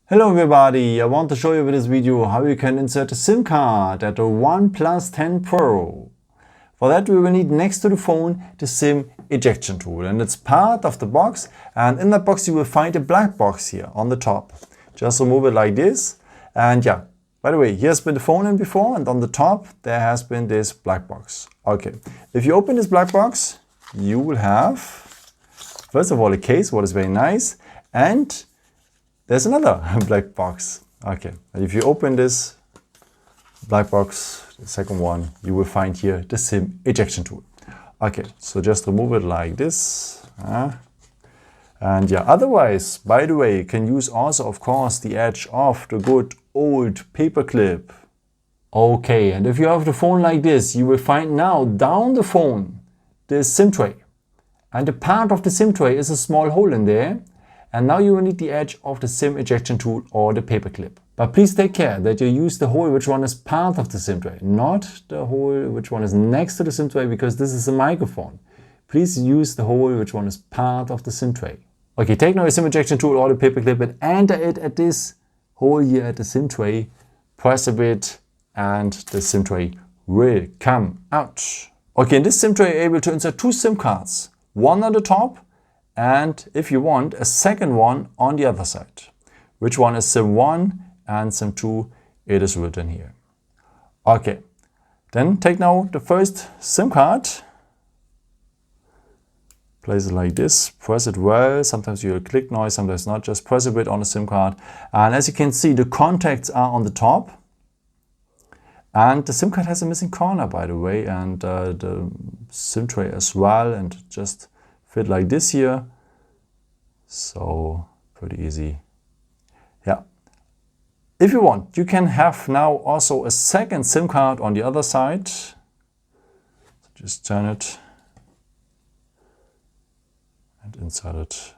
Hello everybody, I want to show you with this video how you can insert a SIM card at the OnePlus 10 Pro. For that we will need next to the phone the SIM ejection tool, and it's part of the box, and in that box you will find a black box here on the top. Just remove it like this, and yeah, by the way, here's been the phone in before, and on the top there has been this black box. Okay, if you open this black box you will have first of all a case, what is very nice, and there's another black box. Okay, and if you open this black box, the second one, you will find here the SIM ejection tool. Okay, so just remove it like this. And yeah, otherwise, by the way, you can use also, of course, the edge of the good old paper clip. Okay, and if you have the phone like this, you will find now down the phone the SIM tray. And the part of the SIM tray is a small hole in there. And now you will need the edge of the SIM ejection tool or the paper clip. But please take care that you use the hole which one is part of the SIM tray, not the hole which one is next to the SIM tray, because this is a microphone. Please use the hole which one is part of the SIM tray. Okay, take now your SIM ejection tool or the paper clip and enter it at this hole here at the SIM tray. Press a bit and the SIM tray will come out. Okay, in this SIM tray you're able to insert two SIM cards, one on the top, and if you want, a second one on the other side. Which one is SIM 1 and SIM 2, it is written here. Okay, then take now the first SIM card, place it like this, press it well, sometimes you hear a click noise, sometimes not, just press a bit on the SIM card. And as you can see, the contacts are on the top. And the SIM card has a missing corner, by the way, and the SIM tray as well, and just fit like this here, so pretty easy. Yeah, if you want, you can have now also a second SIM card on the other side. So just turn it and insert it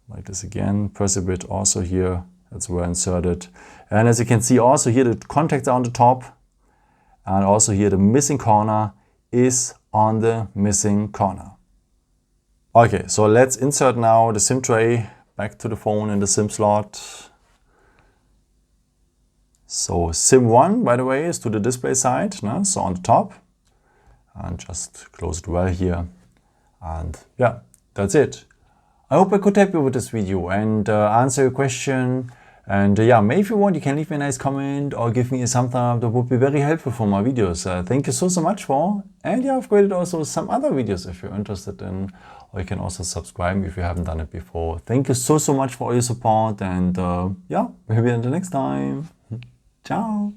like this again. Press a bit also here, that's where I insert it. And as you can see also here the contacts are on the top, and also here the missing corner is on the missing corner. Okay, so let's insert now the SIM tray back to the phone in the SIM slot. So SIM 1, by the way, is to the display side, no? So on the top. And just close it well here. And yeah, that's it. I hope I could help you with this video and answer your question. And yeah, maybe if you want, you can leave me a nice comment or give me a thumbs up. That would be very helpful for my videos. Thank you so much for. And yeah, I've created also some other videos if you're interested in. Or you can also subscribe if you haven't done it before. Thank you so much for all your support. And yeah, maybe until next time. Ciao.